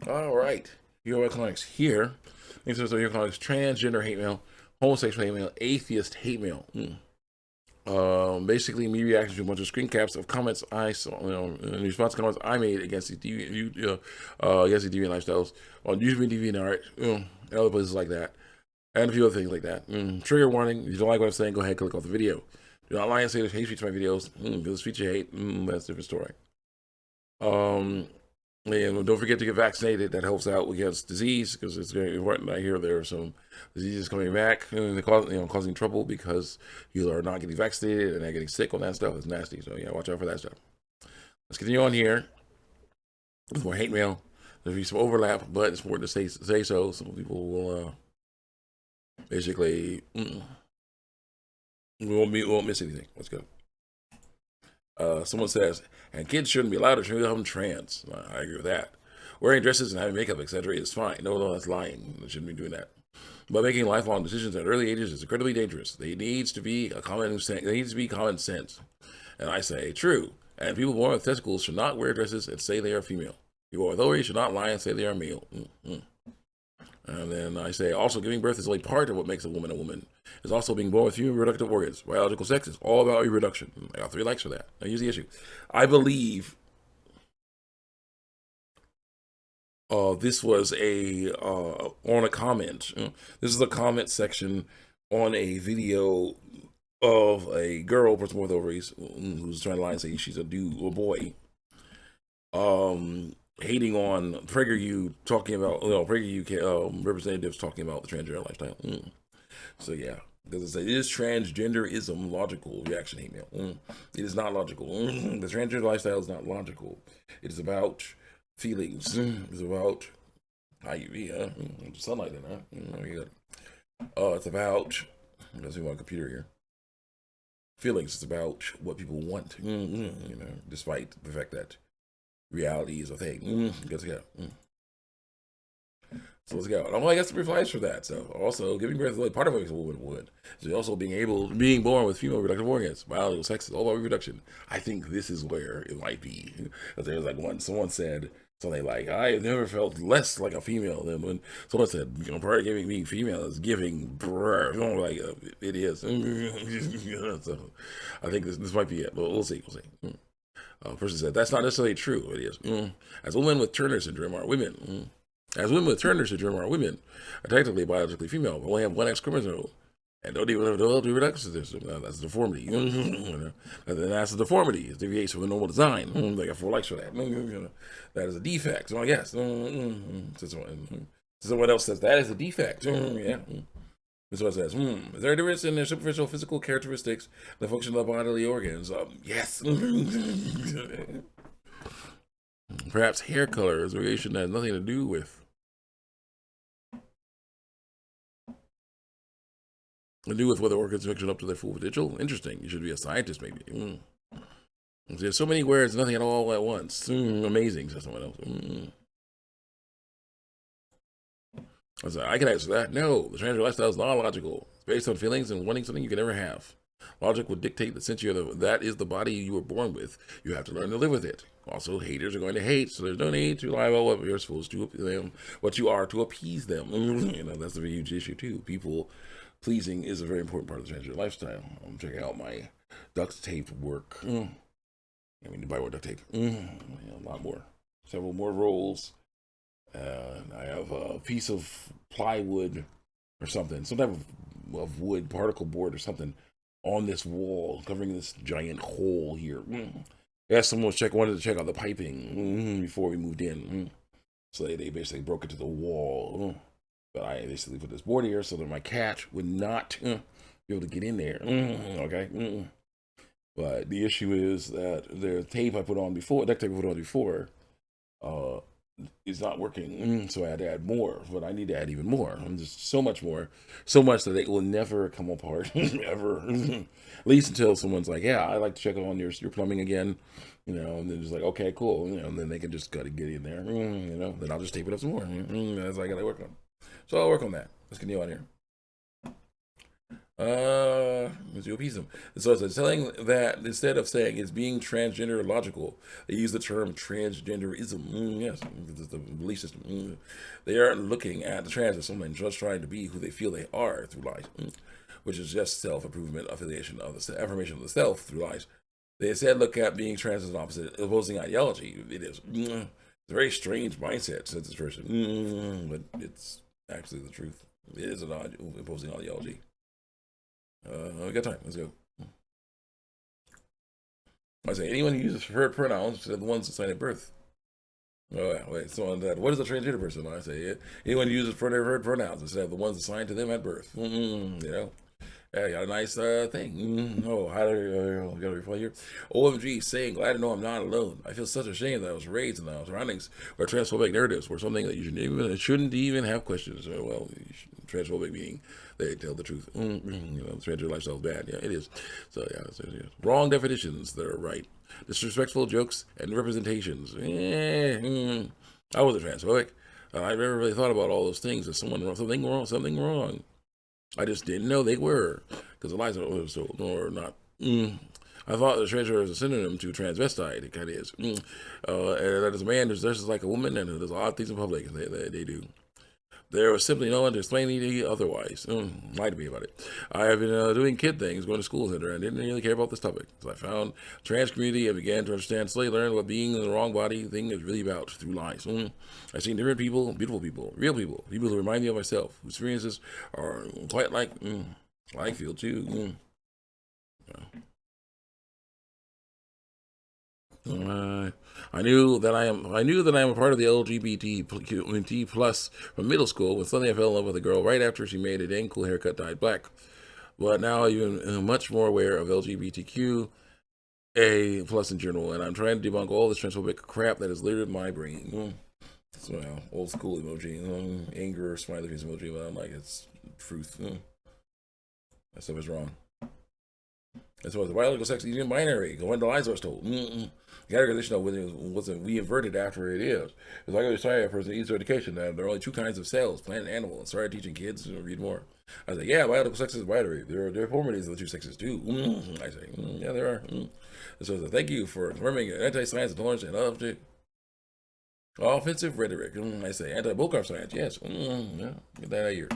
All right. Your economics here. These are your economics: transgender hate mail, homosexual hate mail, atheist hate mail. Basically, me reacting to a bunch of screen caps of comments I saw, in response to comments I made against these against these deviant lifestyles on YouTube and DeviantArt, and other places like that, and a few other things like that. Trigger warning: if you don't like what I'm saying, go ahead and click off the video. Do not lie and say there's hate speech to my videos. Because feature hate, that's a different story. Um, and don't forget to get vaccinated. That helps out against disease because it's very important. I hear there are some diseases coming back and they're causing trouble because you are not getting vaccinated and they're getting sick on that stuff. It's nasty. So yeah, watch out for that stuff. Let's continue on here with more hate mail. There'll be some overlap, but it's important to say so. Some people will basically we won't miss anything. Let's go. Someone says, and kids shouldn't be allowed to become trans. I agree with that. Wearing dresses and having makeup, etc., is fine. No, that's lying. They shouldn't be doing that. But making lifelong decisions at early ages is incredibly dangerous. There needs to be common sense. And I say, true. And people born with testicles should not wear dresses and say they are female. People with ovaries should not lie and say they are male. And then I say, also, giving birth is only part of what makes a woman a woman. It's also being born with human reproductive organs. Biological sex is all about reproduction. I got 3 likes for that. Now, here's the issue. I believe this was on a comment. This is a comment section on a video of a girl, person with ovaries, who's trying to lie and say she's a dude or boy. Hating on PragerU, talking about PragerU representatives talking about the transgender lifestyle. So yeah, because is transgenderism logical reaction hate mail? It is not logical. The transgender lifestyle is not logical. It is about feelings. It's about how you sunlight in huh? It's about let's see my computer here. Feelings. It's about what people want. Despite the fact that reality is a thing. Let's go. So let's go. And I got some replies for that. So also, giving birth is only part of what makes a woman a woman. So also being born with female reproductive organs, biological sex is all about reproduction. I think this is where it might be. Because there's like someone said something like, I have never felt less like a female than when someone said, part of being female is giving birth. Like it is. So I think this might be it. But we'll see. Person said, that's not necessarily true. It is. As women with Turner syndrome are women. As women with Turner syndrome are women, are technically biologically female, but only have one X chromosome and don't even have a developed reproductive system. That's a deformity. And that's a deformity. It deviates from a normal design. They got 4 likes for that. That is a defect. So I guess. Someone else says that is a defect. Yeah. This one says, is there a difference in their superficial physical characteristics, the function of the bodily organs? Yes. Perhaps hair color is a variation that has nothing to do with whether organs function up to their full potential. Interesting. You should be a scientist, maybe. There's so many words, nothing at all at once. Amazing, says someone else. I said, I can answer that. No, the transgender lifestyle is not logical. It's based on feelings and wanting something you can never have. Logic would dictate that since that is the body you were born with, you have to learn to live with it. Also, haters are going to hate, so there's no need to lie about what you're supposed to what you are to appease them. That's a very huge issue too. People pleasing is a very important part of the transgender lifestyle. I'm checking out my duct tape work. I need to buy more duct tape. A lot more. Several more rolls. I have a piece of plywood or something, some type of wood, particle board or something on this wall, covering this giant hole here. Yes, someone wanted to check out the piping before we moved in. So they basically broke into the wall. But I basically put this board here so that my cat would not be able to get in there. Okay. But the issue is that the tape I put on before, duct tape I put on before, is not working. So I had to add more, but I need to add even more. I'm just so much more, so much that it will never come apart ever. At least until someone's like, yeah, I'd like to check on your plumbing again, and then just like, okay, cool, and then they can just gotta get in there, then I'll just tape it up some more. That's what I gotta work on. So I'll work on that. Let's continue on here. To appease them. So it's telling that instead of saying it's being transgender logical, they use the term transgenderism. Yes, it's the belief system. They aren't looking at the trans as someone just trying to be who they feel they are through lies, which is just self-improvement, affiliation of the affirmation of the self through lies. They instead look at being trans as an opposite opposing ideology. It is. It's a very strange mindset since it's person, but it's actually the truth. It is an opposing ideology. We got time. Let's go. I say anyone who uses preferred pronouns are the ones assigned at birth. Oh, wait. So on that, what is a transgender person? I say anyone who uses preferred pronouns instead of the ones assigned to them at birth. You know. Yeah, got a nice thing. Oh, how do got a reply here? OMG, saying, glad to know I'm not alone. I feel such ashamed that I was raised in the surroundings where transphobic narratives were something that you shouldn't even have questions. Well, transphobic meaning they tell the truth. Transgender lifestyle is bad. Yeah, it is. So yeah. Wrong definitions. They're right. Disrespectful jokes and representations. I wasn't transphobic. I never really thought about all those things as something wrong. I just didn't know they were, because the lies are so or not. I thought the treasure is a synonym to transvestite. It kind of is. And that is a man who dresses like a woman and does odd things in public. They do. There was simply no one to explain me otherwise. Lie to me about it. I have been doing kid things, going to school center, and didn't really care about this topic. So I found trans community and began to understand, slowly learn what being in the wrong body thing is really about through lies. I've seen different people, beautiful people, real people who remind me of myself, whose experiences are quite like I feel too. I knew that I am a part of the LGBT plus from middle school. When suddenly I fell in love with a girl right after she made a dang cool haircut, dyed black. But now I'm even much more aware of LGBTQ a plus in general, and I'm trying to debunk all this transphobic crap that has littered my brain. So old school emoji, anger, smiley face emoji, but I'm like, it's truth. That stuff is wrong. That's why the biological sex is even binary. When the lies I was told. The categorization of whether it wasn't reinverted after it is. It's like I was telling a person eats education that there are only two kinds of cells, plant and animal. And started teaching kids to read more. I was like, yeah, biological sex is binary. There are deformities of the two sexes too. I say, yeah, there are. So thank you for affirming anti-science intolerance and love to offensive rhetoric. I say anti-bullcrap science. Yes. Yeah, get that out of here.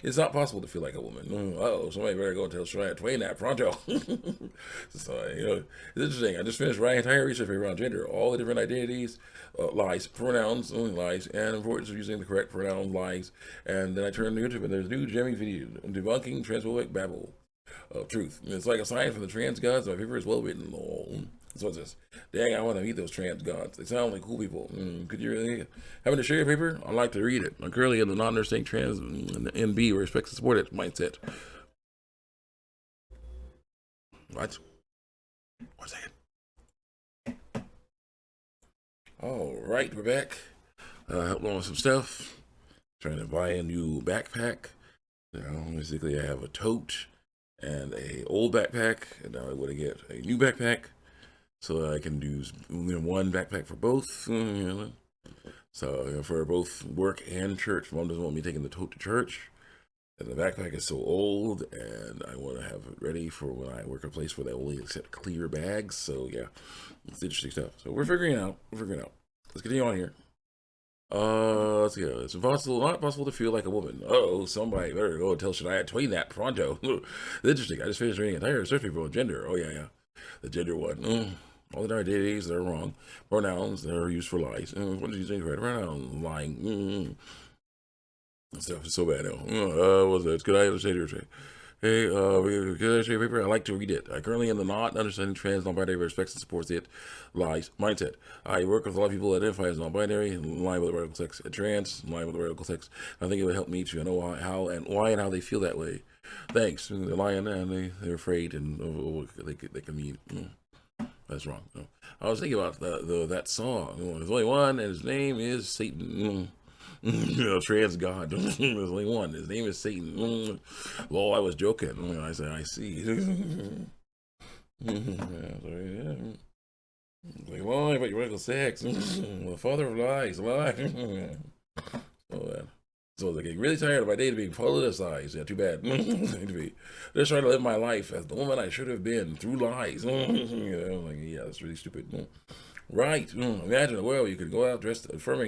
It's not possible to feel like a woman. Somebody better go and tell Shania Twain that pronto. So, it's interesting. I just finished writing an entire research paper on gender, all the different identities, lies, pronouns, lies, and the importance of using the correct pronoun, lies. And then I turned to YouTube, and there's a new Jemmy video debunking transphobic babble of truth. And it's like a sign from the trans gods. My paper is well written. So it's this. Dang, I want to meet those trans gods. They sound like cool people. Could you really having to share your paper? I'd like to read it. I'm currently in the non-understanding trans and NB or respect to support it mindset. What? 1 second. All right, we're back. Helping on some stuff. Trying to buy a new backpack. Basically, I have a tote and a old backpack, and now I want to get a new backpack. So I can use one backpack for both. So for both work and church. Mom doesn't want me taking the tote to church. And the backpack is so old, and I want to have it ready for when I work a place where they only accept clear bags. So yeah, it's interesting stuff. So we're figuring it out. Let's continue on here. Let's go. It's not possible to feel like a woman. Somebody better go and tell Shania Twain that pronto. Interesting. I just finished reading an entire research paper on gender. Oh yeah. The gender one. All the identities that are wrong. Pronouns that are used for lies. What did you think? Right? Pronoun lying. That stuff is so bad now. What's that? Good I understand your say. Hey, good I say paper? I like to read it. I currently am the not understanding trans, non-binary, respects and supports it. Lies. Mindset. I work with a lot of people that identify as non-binary, in line with the radical sex, and trans, in line with the radical sex. I think it would help me to know how and why and how they feel that way. Thanks. They're lying and they're afraid and what they can mean. That's wrong. I was thinking about that song. There's only one, and his name is Satan. Trans God. There's only one. His name is Satan. Well, I was joking. I said, I see. Like, lie about your radical sex. The father of lies. Lie. So So they're getting really tired of my data being politicized. Yeah, too bad. Just trying to live my life as the woman I should have been through lies. Like, yeah, that's really stupid. Right. Imagine a world you could go out dressed affirming